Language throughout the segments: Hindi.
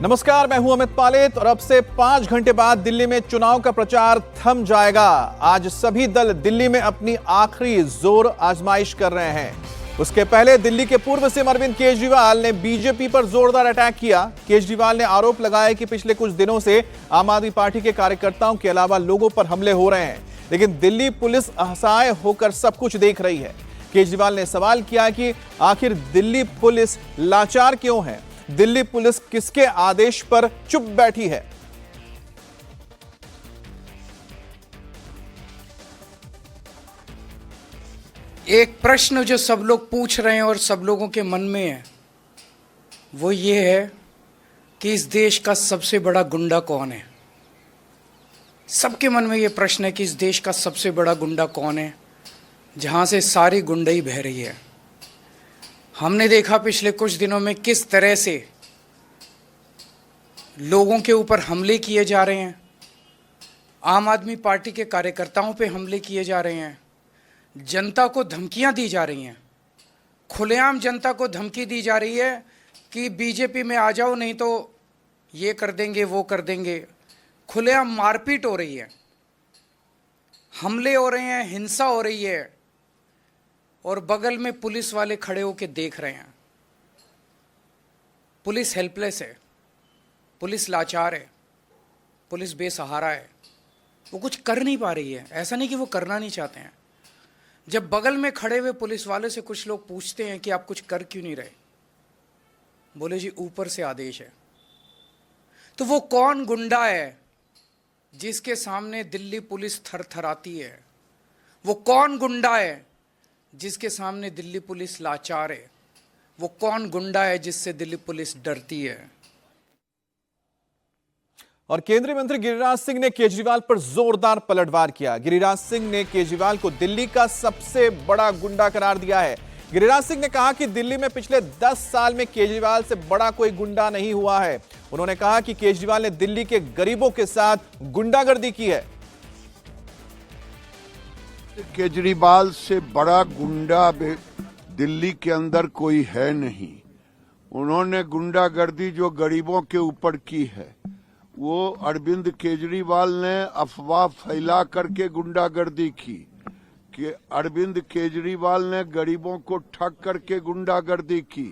नमस्कार, मैं हूं अमित पालेत और अब से 5 घंटे बाद दिल्ली में चुनाव का प्रचार थम जाएगा। आज सभी दल दिल्ली में अपनी आखिरी जोर आजमाइश कर रहे हैं। उसके पहले दिल्ली के पूर्व सीएम अरविंद केजरीवाल ने बीजेपी पर जोरदार अटैक किया। केजरीवाल ने आरोप लगाया कि पिछले कुछ दिनों से आम आदमी पार्टी के कार्यकर्ताओं के अलावा लोगों पर हमले हो रहे हैं, लेकिन दिल्ली पुलिस असहाय होकर सब कुछ देख रही है। केजरीवाल ने सवाल किया कि आखिर दिल्ली पुलिस लाचार क्यों है, दिल्ली पुलिस किसके आदेश पर चुप बैठी है। एक प्रश्न जो सब लोग पूछ रहे हैं और सब लोगों के मन में है वो ये है कि इस देश का सबसे बड़ा गुंडा कौन है। सबके मन में ये प्रश्न है कि इस देश का सबसे बड़ा गुंडा कौन है, जहां से सारी गुंडई बह रही है। हमने देखा पिछले कुछ दिनों में किस तरह से लोगों के ऊपर हमले किए जा रहे हैं, आम आदमी पार्टी के कार्यकर्ताओं पे हमले किए जा रहे हैं, जनता को धमकियां दी जा रही हैं, खुलेआम जनता को धमकी दी जा रही है कि बीजेपी में आ जाओ नहीं तो ये कर देंगे वो कर देंगे। खुलेआम मारपीट हो रही है, हमले हो रहे हैं, हिंसा हो रही है और बगल में पुलिस वाले खड़े होकर देख रहे हैं। पुलिस हेल्पलेस है, पुलिस लाचार है, पुलिस बेसहारा है, वो कुछ कर नहीं पा रही है। ऐसा नहीं कि वो करना नहीं चाहते हैं। जब बगल में खड़े हुए पुलिस वाले से कुछ लोग पूछते हैं कि आप कुछ कर क्यों नहीं रहे, बोले जी ऊपर से आदेश है। तो वो कौन गुंडा है जिसके सामने दिल्ली पुलिस थरथराती है? वो कौन गुंडा है जिसके सामने दिल्ली पुलिस लाचार है? वो कौन गुंडा है जिससे दिल्ली पुलिस डरती है? और केंद्रीय मंत्री गिरिराज सिंह ने केजरीवाल पर जोरदार पलटवार किया। गिरिराज सिंह ने केजरीवाल को दिल्ली का सबसे बड़ा गुंडा करार दिया है। गिरिराज सिंह ने कहा कि दिल्ली में पिछले 10 साल में केजरीवाल से बड़ा कोई गुंडा नहीं हुआ है। उन्होंने कहा कि केजरीवाल ने दिल्ली के गरीबों के साथ गुंडागर्दी की है। केजरीवाल से बड़ा गुंडा दिल्ली के अंदर कोई है नहीं। उन्होंने गुंडागर्दी जो गरीबों के ऊपर की है, वो अरविंद केजरीवाल ने अफवाह फैला करके गुंडागर्दी की कि अरविंद केजरीवाल ने गरीबों को ठग करके गुंडागर्दी की,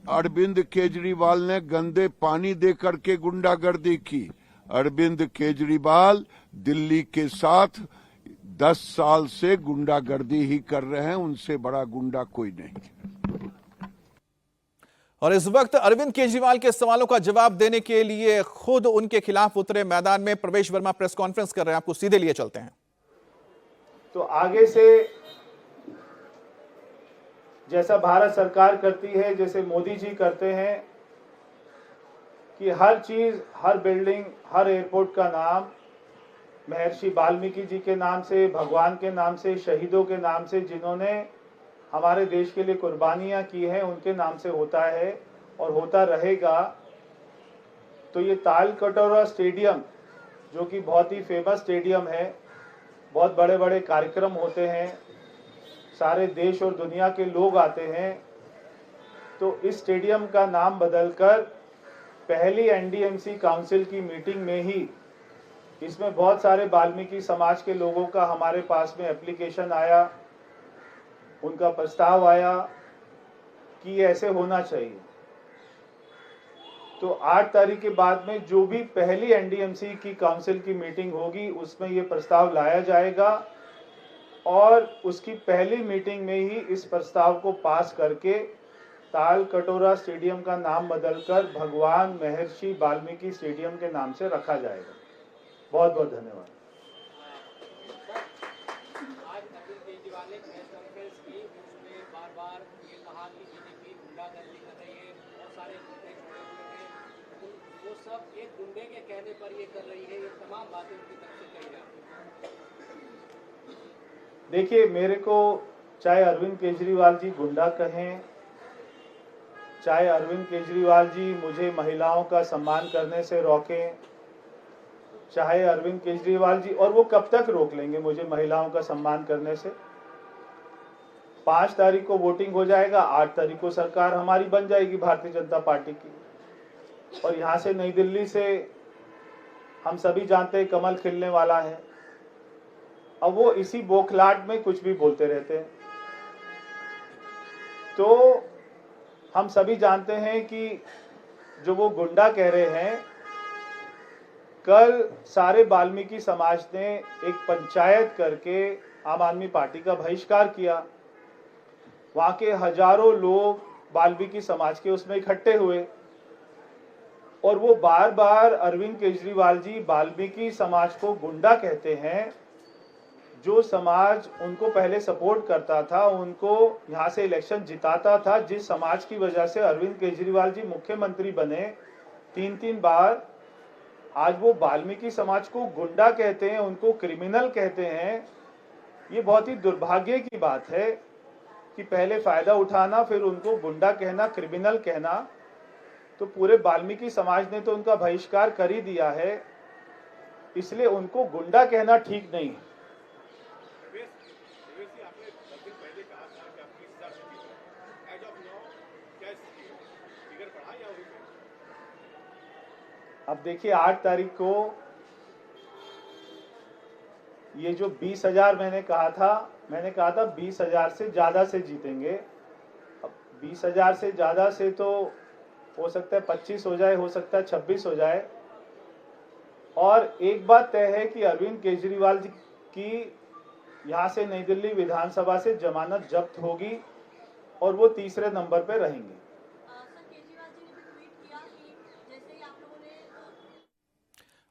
अरविंद केजरीवाल ने गंदे पानी दे करके गुंडागर्दी की। अरविंद केजरीवाल दिल्ली के साथ 10 साल से गुंडागर्दी ही कर रहे हैं, उनसे बड़ा गुंडा कोई नहीं। और इस वक्त अरविंद केजरीवाल के सवालों का जवाब देने के लिए खुद उनके खिलाफ उतरे मैदान में प्रवेश वर्मा प्रेस कॉन्फ्रेंस कर रहे हैं। आपको सीधे लिए चलते हैं। तो आगे से जैसा भारत सरकार करती है, जैसे मोदी जी करते हैं कि हर चीज, हर बिल्डिंग, हर एयरपोर्ट का नाम महर्षि वाल्मीकि जी के नाम से, भगवान के नाम से, शहीदों के नाम से, जिन्होंने हमारे देश के लिए कुर्बानियां की हैं, उनके नाम से होता है और होता रहेगा। तो ये ताल कटोरा स्टेडियम, जो कि बहुत ही फेमस स्टेडियम है, बहुत बड़े बड़े कार्यक्रम होते हैं, सारे देश और दुनिया के लोग आते हैं, तो इस स्टेडियम का नाम बदलकर पहली एनडीएमसी काउंसिल की मीटिंग में ही इसमें बहुत सारे वाल्मीकि समाज के लोगों का हमारे पास में एप्लीकेशन आया, उनका प्रस्ताव आया कि ऐसे होना चाहिए। तो 8 तारीख के बाद में जो भी पहली एनडीएमसी की काउंसिल की मीटिंग होगी, उसमें ये प्रस्ताव लाया जाएगा और उसकी पहली मीटिंग में ही इस प्रस्ताव को पास करके ताल कटोरा स्टेडियम का नाम बदलकर भगवान महर्षि वाल्मीकि स्टेडियम के नाम से रखा जाएगा। बहुत बहुत धन्यवाद। आज अरविंद केजरीवाल ने प्रेस कॉन्फ्रेंस की, उसमें बार-बार ये कहा कि बीजेपी गुंडागर्दी कर रही है, बहुत सारे गुंडे खड़े हुए हैं, वो सब एक गुंडे के कहने पर ये कर रही है, ये तमाम बातें उनकी तरफ से कही जाती हैं। देखिए, मेरे को चाहे अरविंद केजरीवाल जी गुंडा कहें, चाहे अरविंद केजरीवाल जी मुझे महिलाओं का सम्मान करने से रोकें, चाहे अरविंद केजरीवाल जी, और वो कब तक रोक लेंगे मुझे महिलाओं का सम्मान करने से? 5 तारीख को वोटिंग हो जाएगा, 8 तारीख को सरकार हमारी बन जाएगी, भारतीय जनता पार्टी की। और यहाँ से नई दिल्ली से हम सभी जानते हैं कमल खिलने वाला है। अब वो इसी बौखलाहट में कुछ भी बोलते रहते हैं। तो हम सभी जानते हैं कि जो वो गुंडा कह रहे हैं, कल सारे वाल्मीकि समाज ने एक पंचायत करके आम आदमी पार्टी का बहिष्कार किया। वहां के हजारों लोग वाल्मीकि समाज के उसमें इकट्ठे हुए और वो बार बार अरविंद केजरीवाल जी वाल्मीकि समाज को गुंडा कहते हैं। जो समाज उनको पहले सपोर्ट करता था, उनको यहाँ से इलेक्शन जिताता था, जिस समाज की वजह से अरविंद केजरीवाल जी मुख्यमंत्री बने 3-3 बार, आज वो वाल्मीकि समाज को गुंडा कहते हैं, उनको क्रिमिनल कहते हैं। ये बहुत ही दुर्भाग्य की बात है कि पहले फायदा उठाना, फिर उनको गुंडा कहना, क्रिमिनल कहना। तो पूरे वाल्मीकि समाज ने तो उनका बहिष्कार कर ही दिया है, इसलिए उनको गुंडा कहना ठीक नहीं है। अब देखिए 8 तारीख को ये जो 20,000 मैंने कहा था 20,000 से ज्यादा से जीतेंगे। अब 20,000 से ज्यादा से तो हो सकता है 25 हो जाए, हो सकता है 26 हो जाए। और एक बात तय है कि अरविंद केजरीवाल जी की यहाँ से नई दिल्ली विधानसभा से जमानत जब्त होगी और वो तीसरे नंबर पे रहेंगे।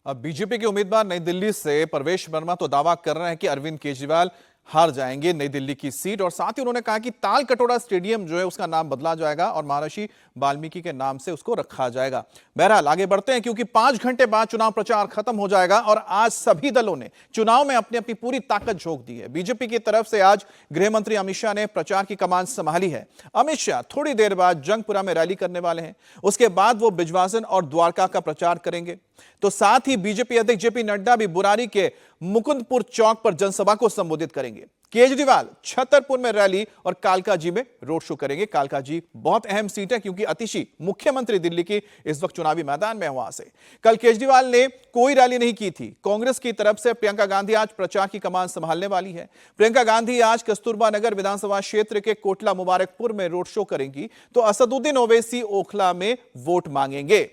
अब बीजेपी के उम्मीदवार नई दिल्ली से प्रवेश वर्मा तो दावा कर रहे हैं कि अरविंद केजरीवाल हार जाएंगे नई दिल्ली की सीट, और साथ ही उन्होंने कहा कि ताल कटोरा स्टेडियम जो है उसका नाम बदला जाएगा और महर्षि वाल्मीकि के नाम से उसको रखा जाएगा। बहरहाल आगे बढ़ते हैं, क्योंकि 5 घंटे बाद चुनाव प्रचार खत्म हो जाएगा और आज सभी दलों ने चुनाव में अपनी अपनी पूरी ताकत झोंक दी है। बीजेपी की तरफ से आज गृह मंत्री अमित शाह ने प्रचार की कमान संभाली है। अमित शाह थोड़ी देर बाद जंगपुरा में रैली करने वाले हैं, उसके बाद वो बिजवासन और द्वारका का प्रचार करेंगे। तो साथ ही बीजेपी अध्यक्ष जेपी नड्डा भी बुरारी के मुकुंदपुर चौक पर जनसभा को संबोधित करेंगे। केजरीवाल छतरपुर में रैली और कालकाजी में रोड शो करेंगे। कालकाजी बहुत अहम सीट है क्योंकि अतिशी मुख्यमंत्री दिल्ली की इस वक्त चुनावी मैदान में, वहां से कल केजरीवाल ने कोई रैली नहीं की थी। कांग्रेस की तरफ से प्रियंका गांधी आज प्रचार की कमान संभालने वाली है। प्रियंका गांधी आज कस्तूरबा नगर विधानसभा क्षेत्र के कोटला मुबारकपुर में रोड शो करेंगी, तो असदुद्दीन ओवैसी ओखला में वोट मांगेंगे।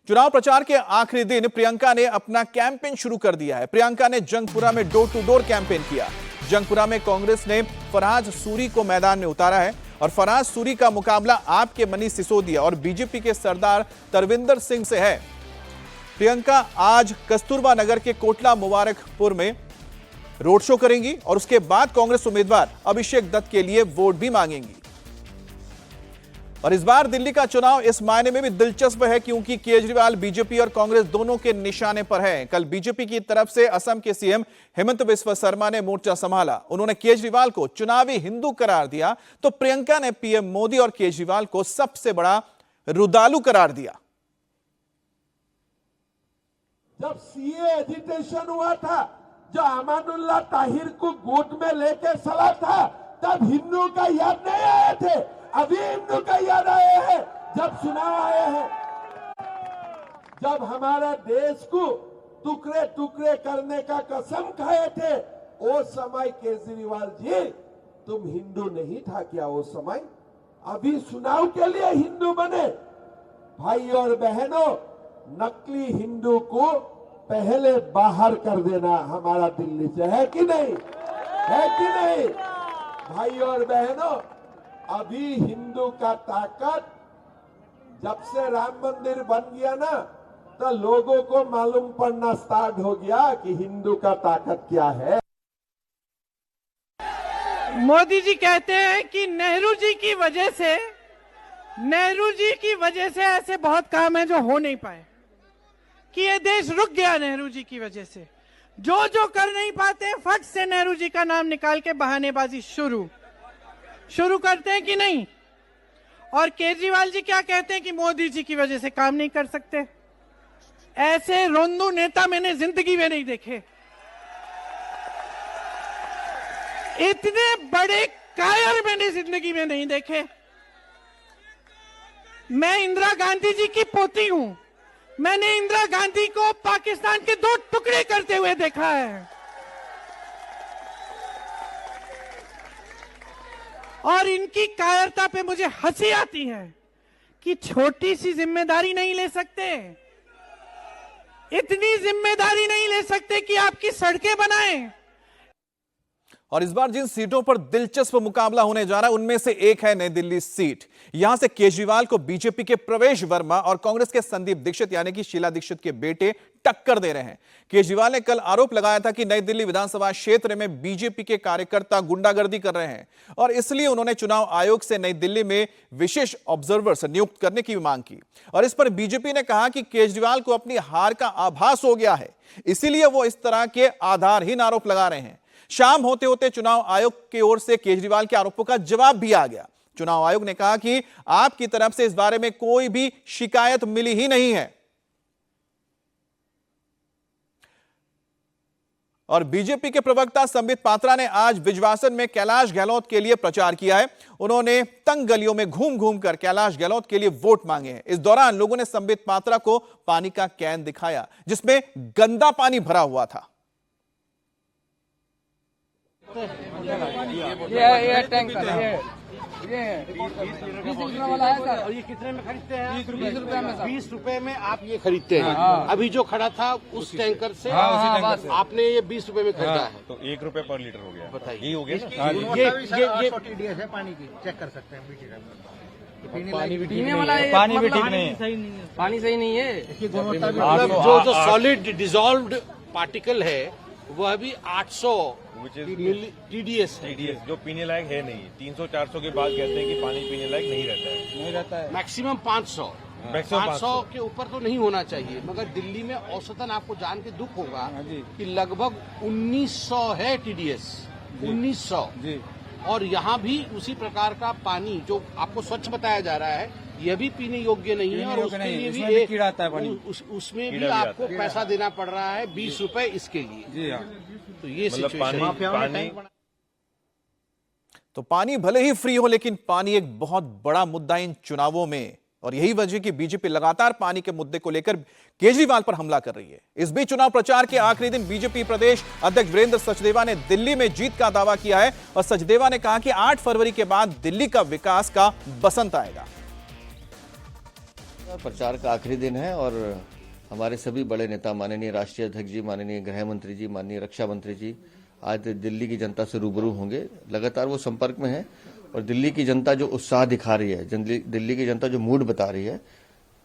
चुनाव प्रचार के आखिरी दिन प्रियंका ने अपना कैंपेन शुरू कर दिया है। प्रियंका ने जंगपुरा में डोर टू डोर कैंपेन किया। जंगपुरा में कांग्रेस ने फराज सूरी को मैदान में उतारा है और फराज सूरी का मुकाबला आप के मनीष सिसोदिया और बीजेपी के सरदार तरविंदर सिंह से है। प्रियंका आज कस्तूरबा नगर के कोटला मुबारकपुर में रोड शो करेंगी और उसके बाद कांग्रेस उम्मीदवार अभिषेक दत्त के लिए वोट भी मांगेंगी। और इस बार दिल्ली का चुनाव इस मायने में भी दिलचस्प है क्योंकि केजरीवाल बीजेपी और कांग्रेस दोनों के निशाने पर हैं। कल बीजेपी की तरफ से असम के सीएम हेमंत बिस्वा शर्मा ने मोर्चा संभाला। उन्होंने केजरीवाल को चुनावी हिंदू करार दिया, तो प्रियंका ने पीएम मोदी और केजरीवाल को सबसे बड़ा रुदालू करार दिया। जब सीए एजिटेशन हुआ था, जो अमानुल्लाह ताहिर को गोद में लेके चला था, तब हिंदू का याद नहीं आए थे। अभी हिंदू का याद आए हैं जब चुनाव आए हैं। जब हमारा देश को टुकड़े टुकड़े करने का कसम खाए थे, वो समय केजरीवाल जी तुम हिंदू नहीं था क्या? वो समय अभी चुनाव के लिए हिंदू बने। भाई और बहनों, नकली हिंदू को पहले बाहर कर देना हमारा दिल्ली से, है कि नहीं? है कि नहीं? भाई और बहनों, अभी हिंदू का ताकत, जब से राम मंदिर बन गया ना, तो लोगों को मालूम पड़ना स्टार्ट हो गया कि हिंदू का ताकत क्या है। मोदी जी कहते हैं कि नेहरू जी की वजह से ऐसे बहुत काम है जो हो नहीं पाए, कि ये देश रुक गया नेहरू जी की वजह से। जो कर नहीं पाते, फट से नेहरू जी का नाम निकाल के बहानेबाजी शुरू करते हैं कि नहीं। और केजरीवाल जी क्या कहते हैं कि मोदी जी की वजह से काम नहीं कर सकते। ऐसे रोंदू नेता मैंने जिंदगी में नहीं देखे। इतने बड़े कायर मैंने जिंदगी में नहीं देखे। मैं इंदिरा गांधी जी की पोती हूं। मैंने इंदिरा गांधी को पाकिस्तान के 2 टुकड़े करते हुए देखा है और इनकी कायरता पे मुझे हंसी आती है कि छोटी सी जिम्मेदारी नहीं ले सकते, इतनी जिम्मेदारी नहीं ले सकते कि आपकी सड़कें बनाएं। और इस बार जिन सीटों पर दिलचस्प मुकाबला होने जा रहा है उनमें से एक है नई दिल्ली सीट। यहां से केजरीवाल को बीजेपी के प्रवेश वर्मा और कांग्रेस के संदीप दीक्षित यानी कि शीला दीक्षित के बेटे टक्कर दे रहे हैं। केजरीवाल ने कल आरोप लगाया था कि नई दिल्ली विधानसभा क्षेत्र में बीजेपी के कार्यकर्ता गुंडागर्दी कर रहे हैं और इसलिए उन्होंने चुनाव आयोग से नई दिल्ली में विशेष ऑब्जर्वर्स नियुक्त करने की मांग की। और इस पर बीजेपी ने कहा कि केजरीवाल को अपनी हार का आभास हो गया है, इसीलिए वो इस तरह के आधारहीन आरोप लगा रहे हैं। शाम होते होते चुनाव आयोग की ओर से केजरीवाल के आरोपों का जवाब भी आ गया। चुनाव आयोग ने कहा कि आपकी तरफ से इस बारे में कोई भी शिकायत मिली ही नहीं है। और बीजेपी के प्रवक्ता संबित पात्रा ने आज बिजवासन में कैलाश गहलोत के लिए प्रचार किया है। उन्होंने तंग गलियों में घूम घूम कर कैलाश गहलोत के लिए वोट मांगे हैं। इस दौरान लोगों ने संबित पात्रा को पानी का कैन दिखाया जिसमें गंदा पानी भरा हुआ था। ये टैंकर ये 20 रुपए वाला है सर। और ये कितने में खरीदते हैं? 20 रुपए में सर। 20 रुपए में आप ये खरीदते हैं। अभी जो खड़ा था उस टैंकर से आपने ये 20 रुपए में खरीदा है, तो 1 रुपए पर लीटर हो गया। बताइए, यही हो गया ये TDS है पानी की, चेक कर सकते हैं। पीने वाला पानी भी ठीक नहीं है, पानी सही नहीं है। जो सॉलिड डिजॉल्व्ड पार्टिकल है वह भी 800 TDS है। जो पीने लायक है नहीं। 300-400 के बाद कहते हैं कि पानी पीने लायक नहीं रहता है। मैक्सिमम 500 के ऊपर तो नहीं होना चाहिए, मगर दिल्ली में औसतन आपको जान के दुख होगा कि लगभग 1900 है TDS, 1900। और यहाँ भी उसी प्रकार का पानी जो आपको स्वच्छ बताया जा रहा है यह भी पीने योग्य नहीं है और उसके लिए भी कीड़ा आता है पानी। उसमें भी आपको पैसा देना पड़ रहा है 20 रुपए इसके लिए। तो ये सिचुएशन। तो पानी भले ही फ्री हो लेकिन पानी एक बहुत बड़ा मुद्दा इन चुनावों में, और यही वजह कि बीजेपी लगातार पानी के मुद्दे को लेकर केजरीवाल पर हमला कर रही है। इस बीच चुनाव प्रचार के आखिरी दिन बीजेपी प्रदेश अध्यक्ष वीरेंद्र सचदेवा ने दिल्ली में जीत का दावा किया है और सचदेवा ने कहा कि 8 फरवरी के बाद दिल्ली का विकास का बसंत आएगा। प्रचार का आखिरी दिन है और हमारे सभी बड़े नेता माननीय राष्ट्रीय अध्यक्ष जी, माननीय गृह मंत्री जी, माननीय रक्षा मंत्री जी आज दिल्ली की जनता से रूबरू होंगे। लगातार वो संपर्क में है और दिल्ली की जनता जो उत्साह दिखा रही है, दिल्ली की जनता जो मूड बता रही है,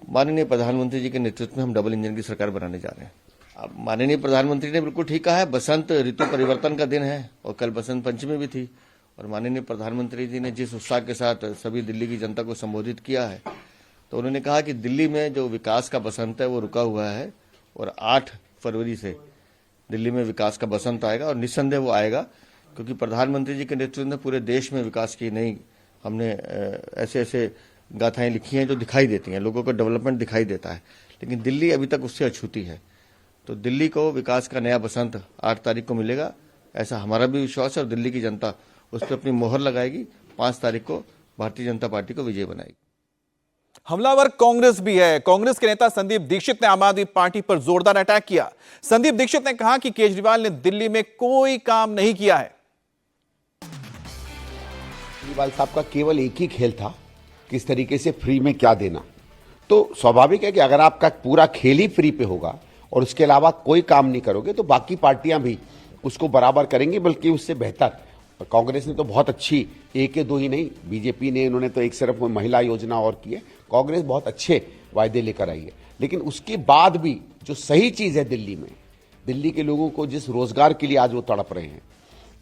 माननीय प्रधानमंत्री जी के नेतृत्व में हम डबल इंजन की सरकार बनाने जा रहे हैं। अब माननीय प्रधानमंत्री ने बिल्कुल ठीक कहा है, बसंत ऋतु परिवर्तन का दिन है और कल बसंत पंचमी भी थी और माननीय प्रधानमंत्री जी ने जिस उत्साह के साथ सभी दिल्ली की जनता को संबोधित किया है तो उन्होंने कहा कि दिल्ली में जो विकास का बसंत है वो रुका हुआ है और 8 फरवरी से दिल्ली में विकास का बसंत आएगा और निस्संदेह वो आएगा क्योंकि प्रधानमंत्री जी के नेतृत्व में पूरे देश में विकास की नई हमने ऐसे ऐसे गाथाएं लिखी हैं जो दिखाई देती हैं, लोगों को डेवलपमेंट दिखाई देता है, लेकिन दिल्ली अभी तक उससे अछूती है। तो दिल्ली को विकास का नया बसंत 8 तारीख को मिलेगा, ऐसा हमारा भी विश्वास है और दिल्ली की जनता उस पर अपनी मोहर लगाएगी। 5 तारीख को भारतीय जनता पार्टी को विजय बनाएगी। हमलावर कांग्रेस भी है। कांग्रेस के नेता संदीप दीक्षित ने आम आदमी पार्टी पर जोरदार अटैक किया। संदीप दीक्षित ने कहा कि केजरीवाल ने दिल्ली में कोई काम नहीं किया है। केजरीवाल साहब का केवल एक ही खेल था, किस तरीके से फ्री में क्या देना। तो स्वाभाविक है कि अगर आपका पूरा खेल ही फ्री पे होगा और उसके अलावा कोई काम नहीं करोगे तो बाकी पार्टियां भी उसको बराबर करेंगी, बल्कि उससे बेहतर। कांग्रेस ने तो बहुत अच्छी, 1 या 2 ही नहीं, बीजेपी ने, इन्होंने तो एक सिर्फ महिला योजना और की है। कांग्रेस बहुत अच्छे वायदे लेकर आई है, लेकिन उसके बाद भी जो सही चीज है दिल्ली में, दिल्ली के लोगों को जिस रोजगार के लिए आज वो तड़प रहे हैं,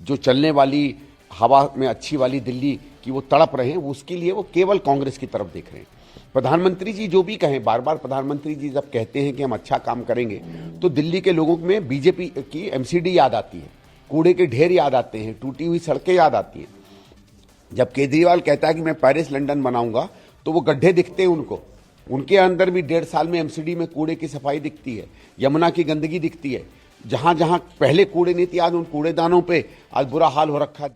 जो चलने वाली हवा में अच्छी वाली दिल्ली की वो तड़प रहे हैं, उसके लिए वो केवल कांग्रेस की तरफ देख रहे हैं। प्रधानमंत्री जी जो भी कहें, बार बार प्रधानमंत्री जी जब कहते हैं कि हम अच्छा काम करेंगे तो दिल्ली के लोगों में बीजेपी की MCD याद आती है, कूड़े के ढेर याद आते हैं, टूटी हुई सड़कें याद आती हैं। जब केजरीवाल कहता है कि मैं पेरिस लंदन बनाऊंगा तो वो गड्ढे दिखते हैं उनको, उनके अंदर भी 1.5 साल में MCD में कूड़े की सफाई दिखती है, यमुना की गंदगी दिखती है। जहां जहां पहले कूड़े नहीं थी आज उन कूड़ेदानों पे आज बुरा हाल हो रखा है।